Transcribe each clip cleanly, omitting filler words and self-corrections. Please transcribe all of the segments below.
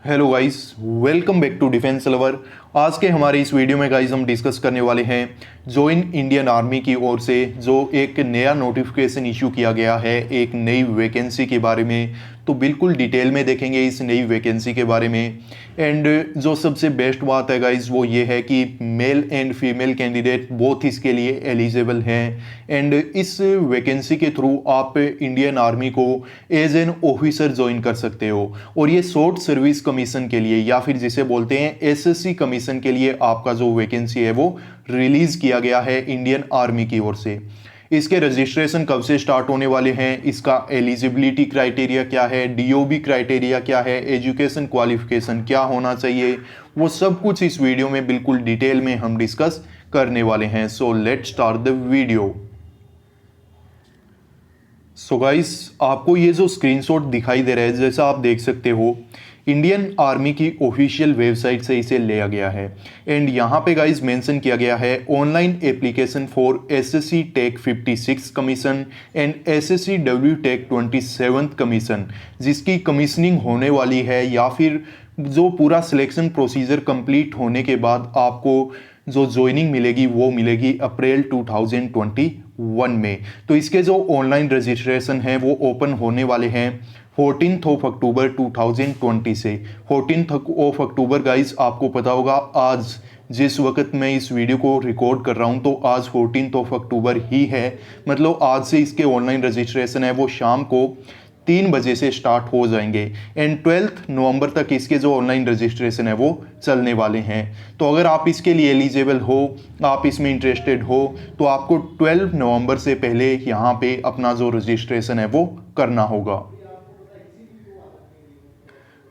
Hello guys, welcome back to defence lover. आज के हमारे इस वीडियो में गाइस हम डिस्कस करने वाले हैं ज्वाइन इंडियन आर्मी की ओर से जो एक नया नोटिफिकेशन इशू किया गया है एक नई वैकेंसी के बारे में। तो बिल्कुल डिटेल में देखेंगे इस नई वैकेंसी के बारे में। एंड जो सबसे बेस्ट बात है गाइस वो ये है कि male and female candidate both इसके लिए एलिजिबल हैं। एंड इस वैकेंसी के थ्रू आप इंडियन आर्मी को एज एन ऑफिसर ज्वाइन कर सकते हो। और ये शॉर्ट सर्विस कमीशन के लिए या फिर जिसे बोलते हैं एसएससी कमीशन के लिए आपका जो वैकेंसी है वो रिलीज किया गया है इंडियन आर्मी की ओर से। इसके रजिस्ट्रेशन कब से स्टार्ट होने वाले हैं, इसका एलिजिबिलिटी क्राइटेरिया क्या है, डीओबी क्राइटेरिया क्या है, एजुकेशन क्वालिफिकेशन क्या होना चाहिए, वो सब कुछ इस वीडियो में बिल्कुल डिटेल में हम डिस्कस करने वाले हैं। So let's start the video. So guys, आपको ये जो स्क्रीनशॉट दिखाई दे रहा है जैसा आप देख सकते हो इंडियन आर्मी की ऑफिशियल वेबसाइट से इसे लिया गया है। एंड यहाँ पे गाइस मेंशन किया गया है online application for SSC tech 56 commission and SSC W tech 27 commission, जिसकी कमीशनिंग होने वाली है या फिर जो पूरा सिलेक्शन प्रोसीजर कंप्लीट होने के बाद आपको जो ज्वाइनिंग मिलेगी वो मिलेगी अप्रैल 2021 में। तो इसके जो ऑनलाइन रजिस्ट्रेशन है वो ओपन होने वाले हैं 14 अक्टूबर 2020 से। 14 अक्टूबर गाइस, आपको पता होगा आज जिस वक्त मैं इस वीडियो को रिकॉर्ड कर रहा हूं तो आज 14 अक्टूबर ही है। मतलब आज से इसके ऑनलाइन रजिस्ट्रेशन है वो शाम को 3 बजे से स्टार्ट हो जाएंगे। एंड 12 नवंबर तक इसके जो ऑनलाइन रजिस्ट्रेशन है वो चलने वाले हैं। तो अगर आप इसके लिए एलिजिबल हो, आप इसमें इंटरेस्टेड हो, तो आपको 12 नवंबर से पहले यहाँ पे अपना जो रजिस्ट्रेशन है वो करना होगा।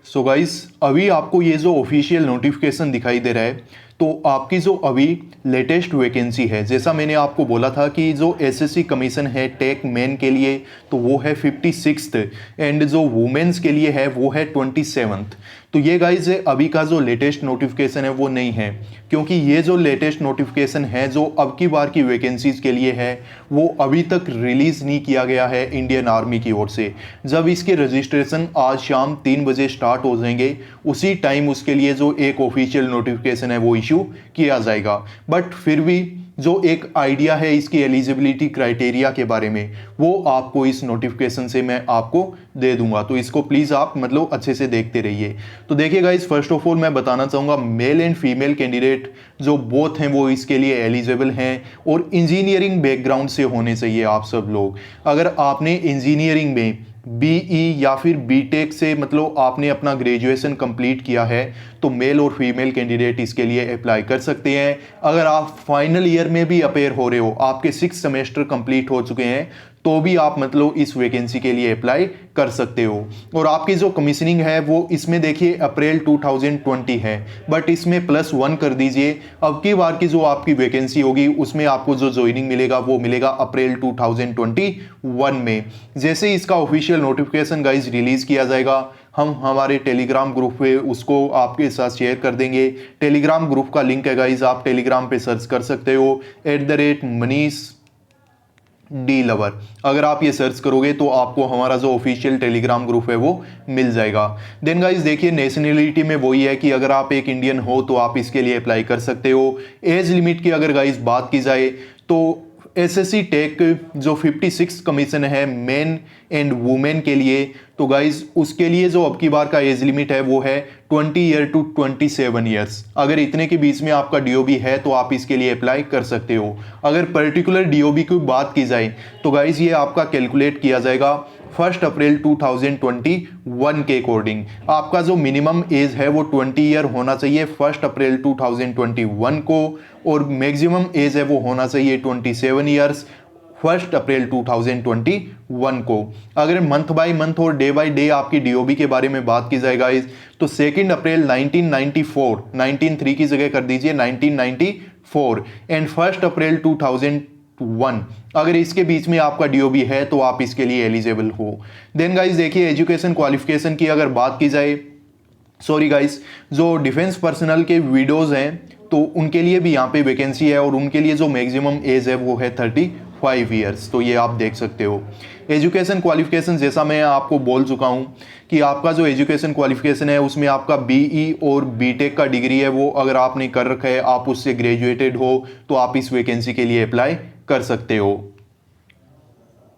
सो गाइस, अभी आपको ये जो ऑफिशियल नोटिफिकेशन दिखाई दे रहा है तो आपकी जो अभी लेटेस्ट वैकेंसी है, जैसा मैंने आपको बोला था कि जो एसएससी कमीशन है टेक मेन के लिए तो वो है 56th एंड जो वुमेन्स के लिए है वो है 27th। तो ये गाइज अभी का जो लेटेस्ट नोटिफिकेशन है वो नहीं है, क्योंकि ये जो लेटेस्ट नोटिफिकेशन है जो अब की बार की वैकेंसीज के लिए है वो अभी तक रिलीज नहीं किया गया है इंडियन आर्मी की ओर से। जब इसके रजिस्ट्रेशन आज शाम 3 बजे स्टार्ट हो जाएंगे उसी टाइम उसके लिए जो एक ऑफिशियल नोटिफिकेशन है वो इशू किया जाएगा। बट फिर भी जो एक आइडिया है इसकी एलिजिबिलिटी क्राइटेरिया के बारे में वो आपको इस नोटिफिकेशन से मैं आपको दे दूंगा। तो इसको प्लीज़ आप मतलब अच्छे से देखते रहिए। तो देखिए गाइस, फर्स्ट ऑफ ऑल मैं बताना चाहूँगा मेल एंड फीमेल कैंडिडेट जो बोथ हैं वो इसके लिए एलिजिबल हैं और इंजीनियरिंग बैकग्राउंड से होने चाहिए आप सब लोग। अगर आपने इंजीनियरिंग में बीई या फिर बीटेक से मतलब आपने अपना ग्रेजुएशन कंप्लीट किया है तो मेल और फीमेल कैंडिडेट इसके लिए अप्लाई कर सकते हैं। अगर आप फाइनल ईयर में भी अपेयर हो रहे हो, आपके 6 सेमेस्टर कंप्लीट हो चुके हैं, तो भी आप मतलब इस वैकेंसी के लिए अप्लाई कर सकते हो। और आपकी जो कमीशनिंग है वो इसमें देखिए अप्रैल 2020 है, बट इसमें +1 कर दीजिए। अब की बार की जो आपकी वैकेंसी होगी उसमें आपको जो ज्वाइनिंग मिलेगा वो मिलेगा अप्रैल 2021 में। जैसे इसका ऑफिशियल नोटिफिकेशन गाइज रिलीज किया जाएगा हम हमारे टेलीग्राम ग्रुप पे उसको आपके साथ शेयर कर देंगे। टेलीग्राम ग्रुप का लिंक है गाइज, आप टेलीग्राम पे सर्च कर सकते हो @Manish D लवर। अगर आप ये सर्च करोगे तो आपको हमारा जो ऑफिशियल टेलीग्राम ग्रुप है वो मिल जाएगा। देन गाइस देखिए, नेशनलिटी में वही है कि अगर आप एक इंडियन हो तो आप इसके लिए अप्लाई कर सकते हो। एज लिमिट की अगर गाइस बात की जाए तो एसएससी टेक जो 56 कमीशन है मेन एंड वुमेन के लिए, तो गाइज उसके लिए जो अब की बार का एज लिमिट है वो है 20 ईयर टू 27 ईयर्स। अगर इतने के बीच में आपका डीओबी है तो आप इसके लिए अप्लाई कर सकते हो। अगर पर्टिकुलर डीओबी की बात की जाए तो गाइज ये आपका कैलकुलेट किया जाएगा 1 अप्रैल 2021 के अकॉर्डिंग। आपका जो मिनिमम एज है वो 20 ईयर होना चाहिए 1 अप्रैल 2021 को, और मैक्सिमम एज है वो होना चाहिए 27 ईयर्स 1 अप्रैल 2021 को। अगर मंथ बाय मंथ और डे बाय डे आपकी डीओबी के बारे में बात की जाए गाइस तो 2 अप्रैल 1994, 193 की जगह कर दीजिए 1994 एंड 1 अप्रैल 2001, अगर इसके बीच में आपका डीओबी है तो आप इसके लिए एलिजिबल हो। देन गाइस देखिए, एजुकेशन क्वालिफिकेशन की अगर बात की जाए, सॉरी गाइस, जो डिफेंस पर्सनल के वीडियोज हैं तो उनके लिए भी यहाँ पे वैकेंसी है और उनके लिए जो मैक्सिमम एज है वो है 5 ईयर्स। तो ये आप देख सकते हो। एजुकेशन क्वालिफिकेशन जैसा मैं आपको बोल चुका हूँ कि आपका जो एजुकेशन क्वालिफिकेशन है उसमें आपका बीई और बीटेक का डिग्री है, वो अगर आपने कर रखा है, आप उससे ग्रेजुएटेड हो, तो आप इस वैकेंसी के लिए अप्लाई कर सकते हो।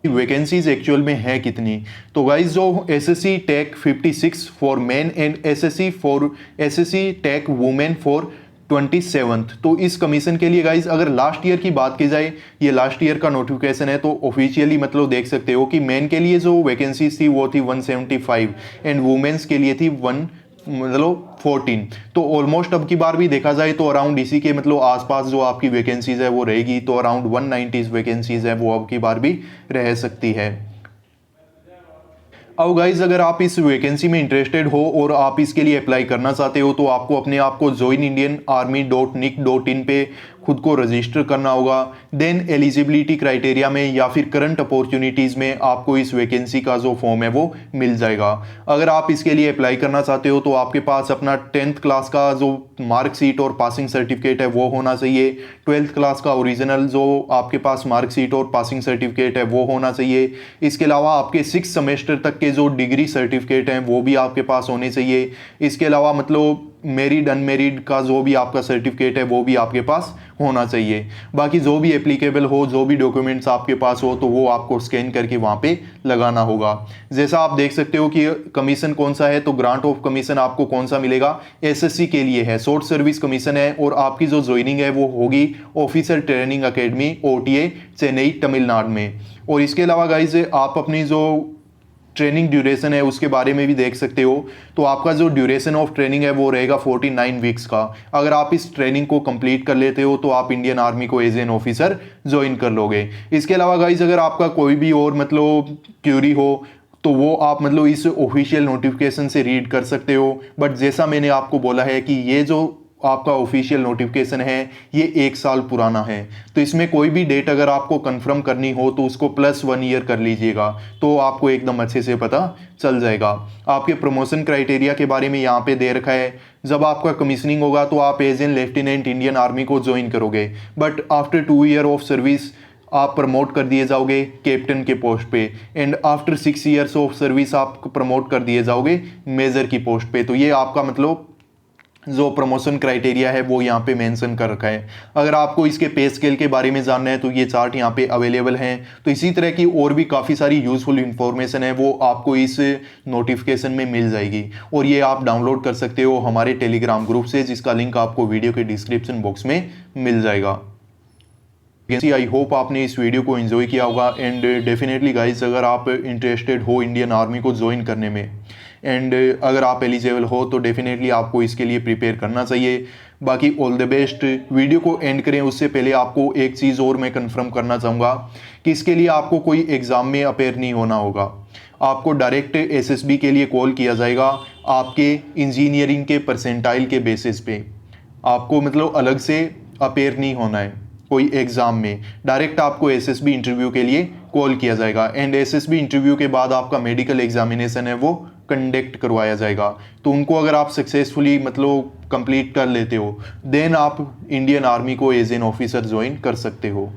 वैकेंसीज एक्चुअल में है कितनी, तो गाइज जो SSC tech 56 for main and SSC tech women for 27th, तो इस कमीशन के लिए गाइज अगर लास्ट ईयर की बात की जाए, ये लास्ट ईयर का नोटिफिकेशन है, तो ऑफिशियली मतलब देख सकते हो कि मेन के लिए जो वैकेंसीज थी वो थी 175 एंड वुमेन्स के लिए थी 14। तो ऑलमोस्ट अब की बार भी देखा जाए तो अराउंड इसी के मतलब आसपास जो आपकी वैकेंसीज है वो रहेगी, तो अराउंड 190 वैकेंसीज है वो अब की बार भी रह सकती है। अब गाइज अगर आप इस वैकेंसी में इंटरेस्टेड हो और आप इसके लिए अप्लाई करना चाहते हो, तो आपको अपने आप को joinindianarmy.nic.in पे खुद को रजिस्टर करना होगा। देन एलिजिबिलिटी क्राइटेरिया में या फिर करंट अपॉर्चुनिटीज़ में आपको इस वैकेंसी का जो फॉर्म है वो मिल जाएगा। अगर आप इसके लिए अप्लाई करना चाहते हो तो आपके पास अपना 10th क्लास का जो मार्कशीट और पासिंग सर्टिफिकेट है वो होना चाहिए। 12th क्लास का ओरिजिनल जो आपके पास मार्कशीट और पासिंग सर्टिफिकेट है वो होना चाहिए। इसके अलावा आपके 6 सेमेस्टर तक के जो डिग्री सर्टिफिकेट हैं वो भी आपके पास होने चाहिए। इसके अलावा मतलब मेरिड अनमेरिड का जो भी आपका सर्टिफिकेट है वो भी आपके पास होना चाहिए। बाकी जो भी एप्लीकेबल हो, जो भी डॉक्यूमेंट्स आपके पास हो, तो वो आपको स्कैन करके वहाँ पे लगाना होगा। जैसा आप देख सकते हो कि कमीशन कौन सा है, तो ग्रांट ऑफ कमीशन आपको कौन सा मिलेगा, एसएससी के लिए है, शॉर्ट सर्विस कमीशन है, और आपकी जो ज्वाइनिंग है वो होगी officer training academy OTA Chennai Tamil Nadu में। और इसके अलावा गाइज आप अपनी जो ट्रेनिंग ड्यूरेशन है उसके बारे में भी देख सकते हो। तो आपका जो ड्यूरेशन ऑफ ट्रेनिंग है वो रहेगा 49 वीक्स का। अगर आप इस ट्रेनिंग को कंप्लीट कर लेते हो तो आप इंडियन आर्मी को एज एन ऑफिसर ज्वाइन कर लोगे। इसके अलावा गाइज अगर आपका कोई भी और मतलब क्यूरी हो तो वो आप मतलब इस ऑफिशियल नोटिफिकेशन से रीड कर सकते हो। बट जैसा मैंने आपको बोला है कि ये जो आपका ऑफिशियल नोटिफिकेशन है ये 1 साल पुराना है, तो इसमें कोई भी डेट अगर आपको कंफर्म करनी हो तो उसको +1 ईयर कर लीजिएगा, तो आपको एकदम अच्छे से पता चल जाएगा। आपके प्रमोशन क्राइटेरिया के बारे में यहाँ पे दे रखा है। जब आपका कमीशनिंग होगा तो आप as an lieutenant Indian army को ज्वाइन करोगे, but after 2 year of service आप प्रमोट कर दिए जाओगे कैप्टन के पोस्ट पे, and after 6 years of service आप प्रमोट कर दिए जाओगे मेजर की पोस्ट पे। तो ये आपका मतलब जो प्रमोशन क्राइटेरिया है वो यहाँ पे मेंशन कर रखा है। अगर आपको इसके पे स्केल के बारे में जानना है तो ये चार्ट यहाँ पे अवेलेबल हैं। तो इसी तरह की और भी काफ़ी सारी यूजफुल इंफॉर्मेशन है वो आपको इस नोटिफिकेशन में मिल जाएगी, और ये आप डाउनलोड कर सकते हो हमारे टेलीग्राम ग्रुप से, जिसका लिंक आपको वीडियो के डिस्क्रिप्शन बॉक्स में मिल जाएगा। आई होप आपने इस वीडियो को एंजॉय किया होगा, एंड डेफिनेटली गाइज अगर आप इंटरेस्टेड हो इंडियन आर्मी को ज्वाइन करने में, एंड अगर आप एलिजिबल हो तो डेफिनेटली आपको इसके लिए प्रिपेयर करना चाहिए। बाकी ऑल द बेस्ट। वीडियो को एंड करें उससे पहले आपको एक चीज़ और मैं कंफर्म करना चाहूँगा कि इसके लिए आपको कोई एग्ज़ाम में अपेयर नहीं होना होगा। आपको डायरेक्ट एसएसबी के लिए कॉल किया जाएगा आपके इंजीनियरिंग के परसेंटाइल के बेसिस पे। आपको मतलब अलग से अपेयर नहीं होना है कोई एग्ज़ाम में, डायरेक्ट आपको एसएसबी इंटरव्यू के लिए कॉल किया जाएगा, एंड एसएसबी इंटरव्यू के बाद आपका मेडिकल एग्जामिनेशन है वो कंडक्ट करवाया जाएगा। तो उनको अगर आप सक्सेसफुली मतलब कंप्लीट कर लेते हो देन आप इंडियन आर्मी को एज एन ऑफिसर ज्वाइन कर सकते हो।